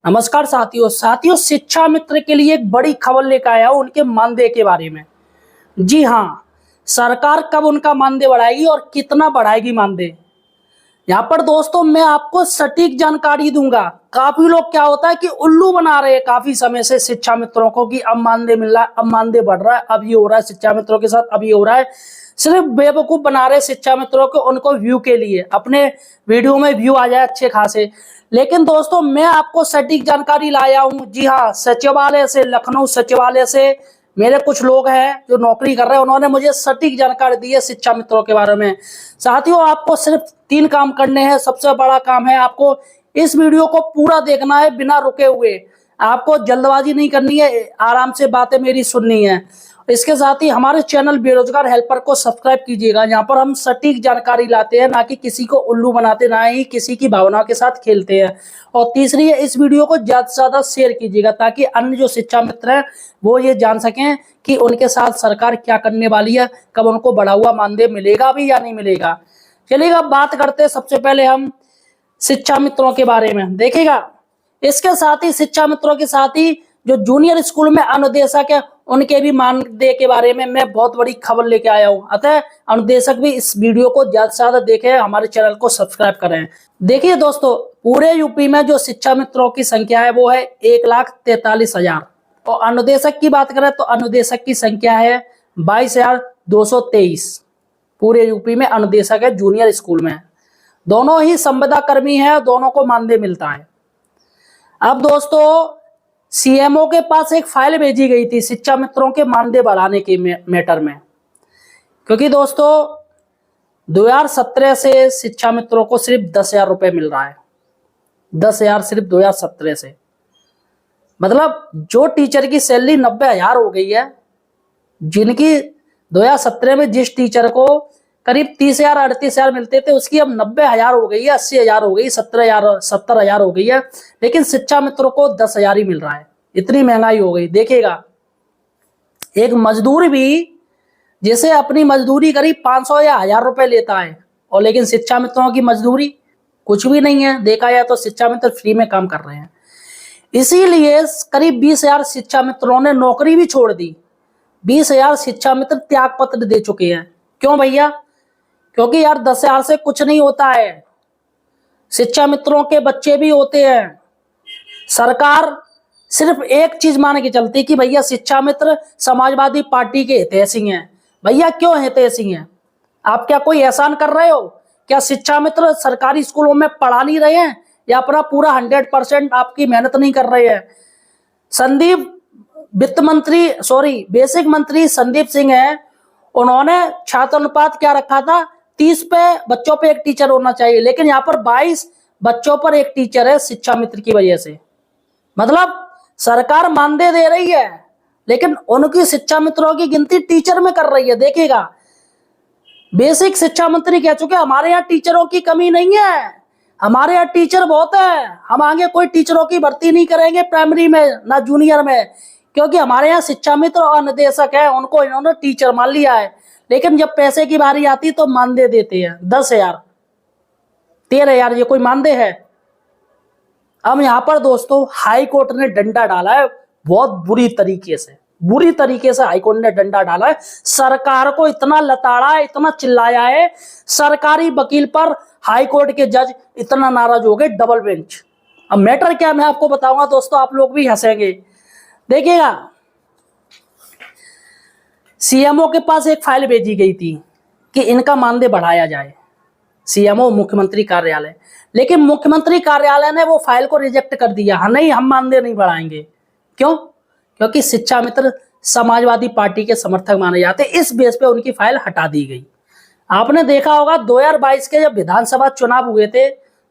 नमस्कार साथियों शिक्षा मित्र के लिए एक बड़ी खबर लेकर आया हूं उनके मानदेय के बारे में। जी हाँ, सरकार कब उनका मानदेय बढ़ाएगी और कितना बढ़ाएगी मानदेय। यहाँ पर दोस्तों मैं आपको सटीक जानकारी दूंगा। काफी लोग क्या होता है कि उल्लू बना रहे हैं काफी समय से शिक्षा मित्रों को कि अब मानदेय मिल रहा है, अब मानदेय बढ़ रहा है, अब ये हो रहा है शिक्षा मित्रों के साथ, अब ये हो रहा है। सिर्फ बेवकूफ बना रहे शिक्षा मित्रों को, उनको व्यू के लिए, अपने वीडियो में व्यू आ जाए अच्छे खासे। लेकिन दोस्तों मैं आपको सटीक जानकारी लाया हूं। जी हाँ, सचिवालय से, लखनऊ सचिवालय से मेरे कुछ लोग हैं जो नौकरी कर रहे हैं, उन्होंने मुझे सटीक जानकारी दी है शिक्षा मित्रों के बारे में। साथियों आपको सिर्फ 3 काम करने हैं। सबसे बड़ा काम है आपको इस वीडियो को पूरा देखना है बिना रुके हुए। आपको जल्दबाजी नहीं करनी है, आराम से बातें मेरी सुननी है। इसके साथ ही हमारे चैनल बेरोजगार हेल्पर को सब्सक्राइब कीजिएगा। यहाँ पर हम सटीक जानकारी लाते हैं, ना कि किसी को उल्लू बनाते, ना ही किसी की भावनाओं के साथ खेलते हैं। और तीसरी है, इस वीडियो को ज्यादा से ज्यादा शेयर कीजिएगा ताकि अन्य जो शिक्षा मित्र हैं वो ये जान सकें कि उनके साथ सरकार क्या करने वाली है, कब उनको बढ़ा हुआ मानदेय मिलेगा भी या नहीं मिलेगा। चलिएगा बात करते हैं सबसे पहले हम शिक्षा मित्रों के बारे में। देखिएगा, इसके साथ ही शिक्षा मित्रों के साथ ही जो जूनियर स्कूल में अनुदेशक है उनके भी मानदेय के बारे में मैं बहुत बड़ी खबर लेके आया हूं। अतः अनुदेशक भी इस वीडियो को ज्यादा से ज्यादा देखें, हमारे चैनल को सब्सक्राइब करें। देखिए दोस्तों, पूरे यूपी में जो शिक्षा मित्रों की संख्या है वो है 1,43,000 और अनुदेशक की बात करें तो अनुदेशक की संख्या है 22,223। पूरे यूपी में अनुदेशक है जूनियर स्कूल में। दोनों ही संविदा कर्मी है, दोनों को मानदेय मिलता है। अब दोस्तों सीएमओ के पास एक फाइल भेजी गई थी शिक्षा मित्रों के मानदेय बढ़ाने के मैटर में, क्योंकि दोस्तों 2017 से शिक्षा मित्रों को सिर्फ 10,000 रुपए मिल रहा है। 10,000 सिर्फ 2017 से, मतलब जो टीचर की सैलरी 90,000 हो गई है, जिनकी 2017 में जिस टीचर को करीब 30,000 38,000 मिलते थे उसकी अब 90,000 हो गई है, 80,000 हो गई, 70,000 हो गई है। लेकिन शिक्षा मित्रों को 10,000 ही मिल रहा है। इतनी महंगाई हो गई। देखिएगा, एक मजदूर भी जैसे अपनी मजदूरी करीब 500 या 1,000 रुपए लेता है, और लेकिन शिक्षा मित्रों की मजदूरी कुछ भी नहीं है। देखा जाए तो शिक्षा मित्र फ्री में काम कर रहे हैं। इसीलिए करीब 20,000 शिक्षा मित्रों ने नौकरी भी छोड़ दी। 20,000 शिक्षा मित्र त्याग पत्र दे चुके हैं। क्यों भैया? क्योंकि यार 10,000 से कुछ नहीं होता है। शिक्षा मित्रों के बच्चे भी होते हैं। सरकार सिर्फ एक चीज मान के चलती कि भैया शिक्षा मित्र समाजवादी पार्टी के हितैषी हैं। भैया क्यों हितैषी हैं? आप क्या कोई एहसान कर रहे हो? क्या शिक्षा मित्र सरकारी स्कूलों में पढ़ा नहीं रहे हैं, या अपना पूरा 100% आपकी मेहनत नहीं कर रहे हैं? बेसिक मंत्री संदीप सिंह है, उन्होंने छात्र अनुपात क्या रखा था, 30 पे बच्चों पे एक टीचर होना चाहिए, लेकिन यहाँ पर 22 बच्चों पर एक टीचर है शिक्षा मित्र की वजह से। मतलब सरकार मानदेय दे रही है लेकिन उनकी शिक्षा मित्रों की गिनती टीचर में कर रही है। देखिएगा, बेसिक शिक्षा मंत्री कह चुके हमारे यहाँ टीचरों की कमी नहीं है, हमारे यहाँ टीचर बहुत है, हम आगे कोई टीचरों की भर्ती नहीं करेंगे प्राइमरी में ना जूनियर में, क्योंकि हमारे यहाँ शिक्षा मित्र और अनुदेशक है, उनको इन्होंने टीचर मान लिया है। लेकिन जब पैसे की बारी आती तो मानदेय देते हैं 10,000 13,000, ये कोई मानदेय है? अब यहाँ पर दोस्तों हाई कोर्ट ने डंडा डाला है, बहुत बुरी तरीके से हाई कोर्ट ने डंडा डाला है। सरकार को इतना लताड़ा है, इतना चिल्लाया है, सरकारी वकील पर हाई कोर्ट के जज इतना नाराज हो गए, डबल बेंच। अब मैटर क्या मैं आपको बताऊंगा दोस्तों, आप लोग भी हंसेंगे। देखिएगा, सीएमओ के पास एक फाइल भेजी गई थी कि इनका मानदेय बढ़ाया जाए, सीएमओ मुख्यमंत्री कार्यालय। लेकिन मुख्यमंत्री कार्यालय ने वो फाइल को रिजेक्ट कर दिया। हाँ, नहीं, हम मानदेय नहीं बढ़ाएंगे। क्यों? क्योंकि शिक्षा मित्र समाजवादी पार्टी के समर्थक माने जाते, इस बेस पे उनकी फाइल हटा दी गई। आपने देखा होगा 2022 के जब विधानसभा चुनाव हुए थे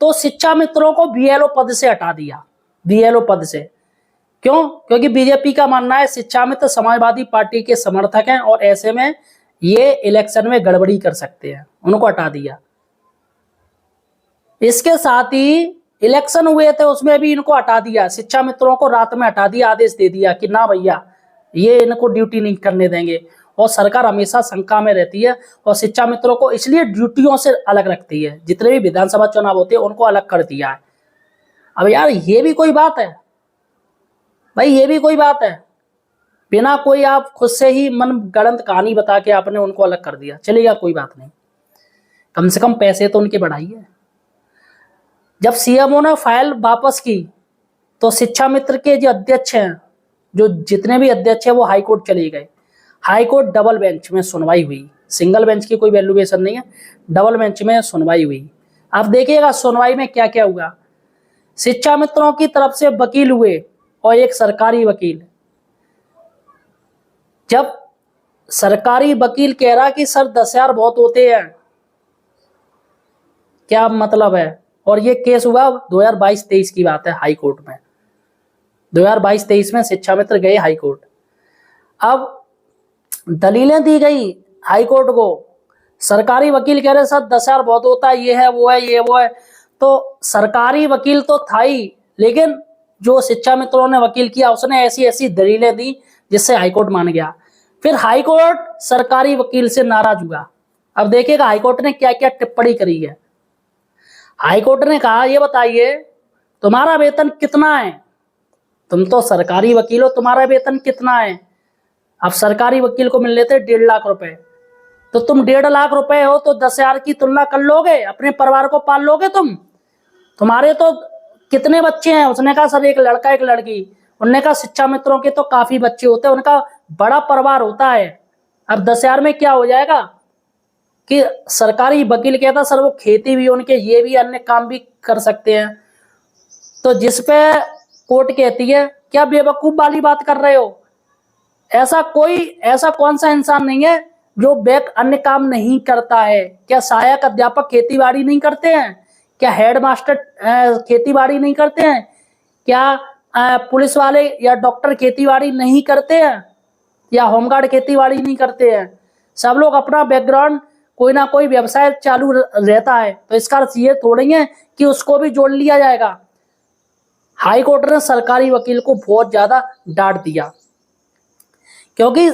तो शिक्षा मित्रों को बीएलओ पद से हटा दिया, बीएलओ पद से। क्यों? क्योंकि बीजेपी का मानना है शिक्षा मित्र समाजवादी पार्टी के समर्थक हैं और ऐसे में ये इलेक्शन में गड़बड़ी कर सकते हैं, उनको हटा दिया। इसके साथ ही इलेक्शन हुए थे उसमें भी इनको हटा दिया, शिक्षा मित्रों को रात में हटा दिया, आदेश दे दिया कि ना भैया ये इनको ड्यूटी नहीं करने देंगे। और सरकार हमेशा शंका में रहती है और शिक्षा मित्रों को इसलिए ड्यूटियों से अलग रखती है। जितने भी विधानसभा चुनाव होते हैं उनको अलग कर दिया है। अब यार ये भी कोई बात है भाई, ये भी कोई बात है? बिना कोई आप खुद से ही मन गढ़ंत कहानी बता के आपने उनको अलग कर दिया, चलेगा कोई बात नहीं, कम से कम पैसे तो उनके बढ़ाइए। जब सीएमओ ने फाइल वापस की तो शिक्षा मित्र के जो अध्यक्ष हैं, जो जितने भी अध्यक्ष हैं, वो हाई कोर्ट चले गए। हाई कोर्ट डबल बेंच में सुनवाई हुई, सिंगल बेंच की कोई वैल्यूएशन नहीं है, डबल बेंच में सुनवाई हुई। अब देखिएगा सुनवाई में क्या क्या हुआ। शिक्षा मित्रों की तरफ से वकील हुए और एक सरकारी वकील। जब सरकारी वकील कह रहा कि सर 10,000 बहुत होते हैं, क्या मतलब है? और ये केस हुआ 2022-23 की बात है, हाई कोर्ट में 2022-23 में शिक्षा मित्र गए हाई कोर्ट। अब दलीलें दी गई हाई कोर्ट को, सरकारी वकील कह रहे सर 10,000 बहुत होता है, ये है वो है ये वो है। तो सरकारी वकील तो था ही, लेकिन जो शिक्षा मित्रों ने वकील किया उसने ऐसी ऐसी दलीलें दी जिससे हाईकोर्ट मान गया। फिर हाईकोर्ट सरकारी वकील से नाराज हुआ। अब देखिएगा हाईकोर्ट ने क्या क्या टिप्पणी करी है। हाईकोर्ट ने कहा ये बताइए तुम्हारा वेतन कितना है, तुम तो सरकारी वकील हो, तुम्हारा वेतन कितना है? अब सरकारी वकील को मिल लेते 1.5 लाख रुपए, तो तुम 1.5 लाख रुपए हो तो 10,000 की तुलना कर लोगे? अपने परिवार को पाल लोगे तुम्हारे तो कितने बच्चे हैं? उसने कहा सर एक लड़का एक लड़की। उन्होंने कहा शिक्षा मित्रों के तो काफी बच्चे होते हैं, उनका बड़ा परिवार होता है। अब 10,000 में क्या हो जाएगा कि सरकारी वकील कहता सर वो खेती भी उनके, ये भी अन्य काम भी कर सकते हैं। तो जिस पे कोर्ट कहती है क्या बेवकूफ वाली बात कर रहे हो? ऐसा कौन सा इंसान नहीं है जो बैक अन्य काम नहीं करता है? क्या सहायक अध्यापक खेतीबाड़ी नहीं करते हैं? क्या हेड मास्टर खेतीबाड़ी नहीं करते हैं? क्या पुलिस वाले या डॉक्टर खेतीबाड़ी नहीं करते हैं? या होमगार्ड खेतीबाड़ी नहीं करते हैं? सब लोग अपना बैकग्राउंड कोई ना कोई व्यवसाय चालू रहता है, तो इसका अर्थ ये थोड़ी है कि उसको भी जोड़ लिया जाएगा। हाई कोर्ट ने सरकारी वकील को बहुत ज्यादा डांट दिया, क्योंकि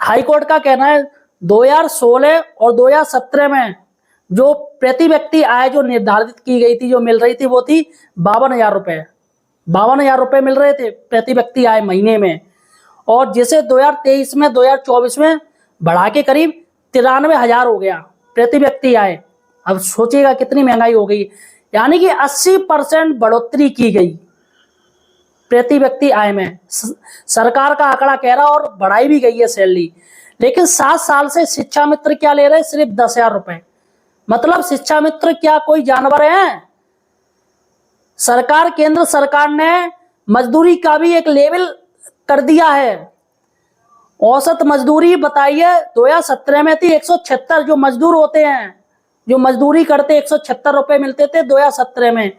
हाई कोर्ट का कहना है 2016 और 2017 में जो प्रति व्यक्ति आय जो निर्धारित की गई थी, जो मिल रही थी, वो थी 52,000 रुपए। 52,000 रुपए मिल रहे थे प्रति व्यक्ति आय महीने में, और जिसे 2023 में 2024 में बढ़ा के करीब 93,000 हो गया प्रति व्यक्ति आय। अब सोचिएगा कितनी महंगाई हो गई, यानी कि 80% बढ़ोतरी की गई प्रति व्यक्ति आय में। सरकार का आंकड़ा कह रहा, और बढ़ाई भी गई है सैलरी। लेकिन 7 साल से शिक्षा मित्र क्या ले रहे हैं? सिर्फ 10,000 रुपए। मतलब शिक्षा मित्र क्या कोई जानवर है? केंद्र सरकार ने मजदूरी का भी एक लेवल कर दिया है। औसत मजदूरी बताइए 2017 में थी 176, जो मजदूर होते हैं, जो मजदूरी करते 176 रुपए मिलते थे 2017 में।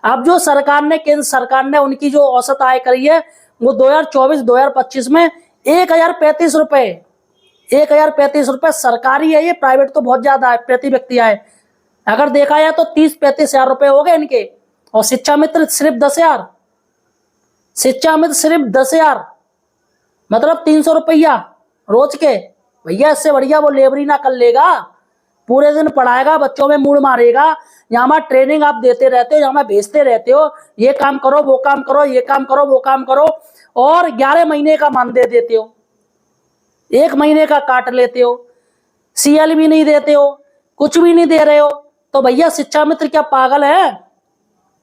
अब जो केंद्र सरकार ने उनकी जो औसत आय करी है वो 2024-2025 में 1,035 रुपए। 1,035 रुपए सरकारी है, ये प्राइवेट तो बहुत ज्यादा है प्रति व्यक्ति आय। अगर देखा जाए तो 30-35 हजार रुपए हो गए इनके, और शिक्षा मित्र सिर्फ 10,000। शिक्षा मित्र सिर्फ 10,000 मतलब 300 रुपया रोज के। भैया इससे बढ़िया वो लेबरी ना कर लेगा, पूरे दिन पढ़ाएगा, बच्चों में मूड मारेगा। यहाँ ट्रेनिंग आप देते रहते हो, यहाँ भेजते रहते हो, ये काम करो वो काम करो, ये काम करो वो काम करो, और 11 महीने का मानदेय देते हो, 1 महीने का काट लेते हो, सीएल भी नहीं देते हो, कुछ भी नहीं दे रहे हो। तो भैया शिक्षा मित्र क्या पागल है?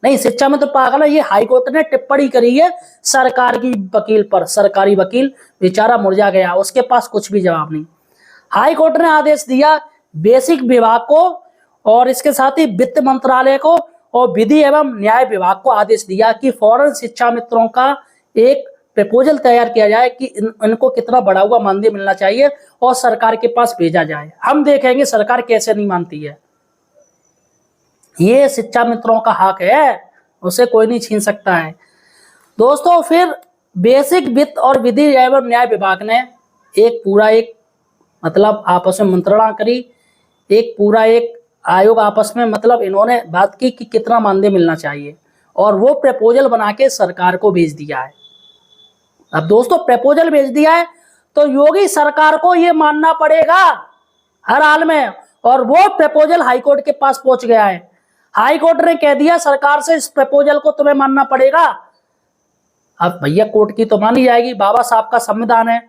नहीं, शिक्षा मित्र पागल है। ये हाईकोर्ट ने टिप्पणी करी है सरकार की वकील पर। सरकारी वकील बेचारा मुरझा गया, उसके पास कुछ भी जवाब नहीं। हाईकोर्ट ने आदेश दिया बेसिक विभाग को, और इसके साथ ही वित्त मंत्रालय को और विधि एवं न्याय विभाग को आदेश दिया कि फौरन शिक्षा मित्रों का एक प्रपोजल तैयार किया जाए कि इनको कितना बढ़ा हुआ मानदेय मिलना चाहिए और सरकार के पास भेजा जाए। हम देखेंगे सरकार कैसे नहीं मानती है। ये शिक्षा मित्रों का हक है, उसे कोई नहीं छीन सकता है। दोस्तों, फिर बेसिक वित्त और विधि एवं न्याय विभाग ने एक मतलब आपस में मंत्रणा करी, एक आयोग आपस में, मतलब इन्होंने बात की कि कितना मानदेय मिलना चाहिए, और वो प्रपोजल बना के सरकार को भेज दिया है। अब दोस्तों प्रपोजल भेज दिया है तो योगी सरकार को ये मानना पड़ेगा हर हाल में, और वो प्रपोजल हाईकोर्ट के पास पहुंच गया है। हाई कोर्ट ने कह दिया सरकार से इस प्रपोजल को तुम्हें मानना पड़ेगा। अब भैया कोर्ट की तो मानी जाएगी, बाबा साहब का संविधान है।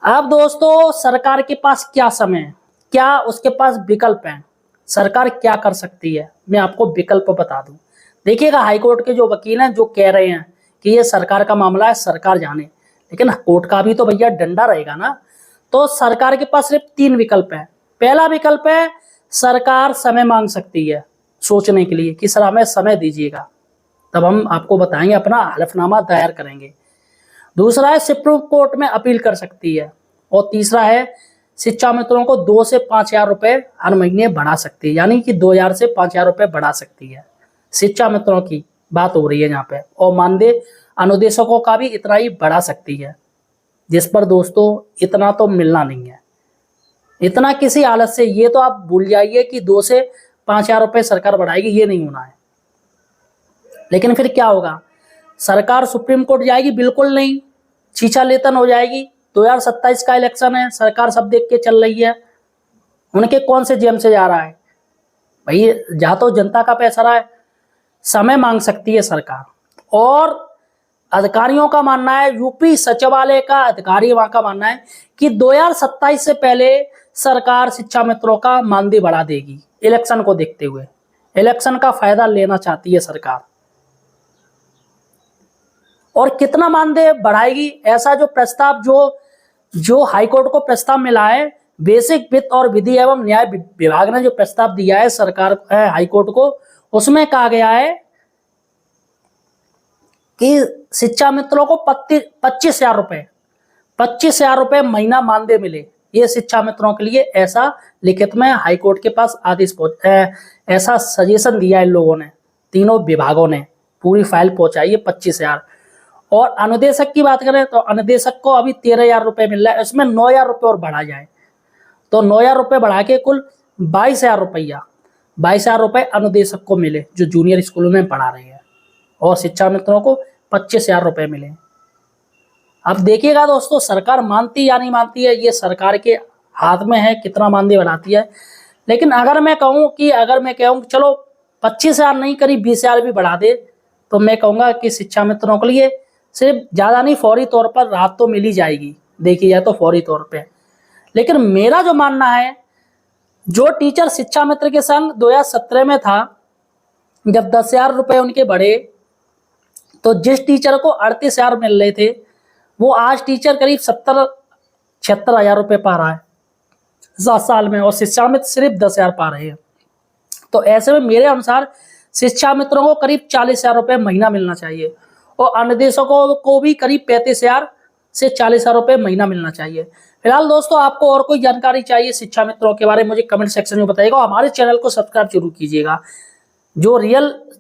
अब दोस्तों सरकार के पास क्या समय है, क्या उसके पास विकल्प है, सरकार क्या कर सकती है, मैं आपको विकल्प बता दूं। देखिएगा हाईकोर्ट के जो वकील हैं जो कह रहे हैं कि ये सरकार का मामला है, सरकार जाने, लेकिन कोर्ट का भी तो भैया डंडा रहेगा ना। तो सरकार के पास सिर्फ 3 विकल्प है। पहला विकल्प है सरकार समय मांग सकती है सोचने के लिए कि सर हमें समय दीजिएगा, तब हम आपको बताएंगे, अपना हलफनामा दायर करेंगे। दूसरा है सुप्रीम कोर्ट में अपील कर सकती है। और तीसरा है शिक्षा मित्रों को 2 से 5,000 रुपए हर महीने बढ़ा सकती है, यानी कि 2,000 से 5,000 रुपए बढ़ा सकती है। शिक्षा मित्रों की बात हो रही है यहाँ पे। और मानदेय अनुदेशकों का भी इतना ही बढ़ा सकती है, जिस पर दोस्तों इतना तो मिलना नहीं है। इतना किसी हालत से, ये तो आप भूल जाइए कि 2 से 5,000 रुपए सरकार बढ़ाएगी, ये नहीं होना है। लेकिन फिर क्या होगा, सरकार सुप्रीम कोर्ट जाएगी? बिल्कुल नहीं, छीछा लेतन हो जाएगी। 2027 का इलेक्शन है, सरकार सब देख के चल रही है, उनके कौन से जेब से जा रहा है भाई, जा तो जनता का पैसा रहा है। समय मांग सकती है सरकार। और अधिकारियों का मानना है, यूपी सचिवालय का अधिकारी वहां का मानना है कि 2027 से पहले सरकार शिक्षा मित्रों का मानदेय बढ़ा देगी। इलेक्शन को देखते हुए, इलेक्शन का फायदा लेना चाहती है सरकार। और कितना मानदेय बढ़ाएगी, ऐसा जो प्रस्ताव जो हाईकोर्ट को प्रस्ताव मिला है, बेसिक वित्त और विधि एवं न्याय विभाग ने जो प्रस्ताव दिया है सरकार हाईकोर्ट को, उसमें कहा गया है कि शिक्षा मित्रों को 25,000 रुपए महीना मानदेय मिले। ये शिक्षा मित्रों के लिए ऐसा लिखित में हाईकोर्ट के पास आदेश ऐसा सजेशन दिया है इन लोगों ने, तीनों विभागों ने पूरी फाइल पहुंचाई है 25,000। और अनुदेशक की बात करें तो अनुदेशक को अभी 13,000 रुपए मिल रहा है, इसमें 9,000 रुपए और बढ़ा जाए तो 9,000 रुपए बढ़ा के कुल 22,000 रुपए अनुदेशक को मिले जो जूनियर स्कूलों में पढ़ा रहे हैं, और शिक्षा मित्रों को 25,000 रुपए मिले। अब देखिएगा दोस्तों सरकार मानती या नहीं मानती है, ये सरकार के हाथ में है कितना मानदेय बढ़ाती है। लेकिन अगर मैं कहूँ कि चलो 25,000 नहीं, करीब 20,000 भी बढ़ा दे, तो मैं कहूँगा कि शिक्षा मित्रों के लिए सिर्फ ज़्यादा नहीं, फौरी तौर पर राहत तो मिल ही जाएगी, देखी जाए तो फौरी तौर पे। लेकिन मेरा जो मानना है, जो टीचर शिक्षा मित्र के संग 2017 में था, जब 10,000 रुपए उनके बढ़े, तो जिस टीचर को 38,000 मिल रहे थे, वो आज टीचर करीब 76,000 रुपए पा रहा है 7 साल में, और शिक्षा मित्र सिर्फ 10,000 पा रहे हैं। तो ऐसे में मेरे अनुसार शिक्षा मित्रों को करीब 40,000 रुपए महीना मिलना चाहिए, और अनुदेशकों को भी करीब 35,000 से 40,000 रुपए महीना मिलना चाहिए। फिलहाल दोस्तों आपको और कोई जानकारी चाहिए शिक्षा मित्रों के बारे में, मुझे कमेंट सेक्शन में बताइएगा। हमारे चैनल को सब्सक्राइब जरूर कीजिएगा। जो रियल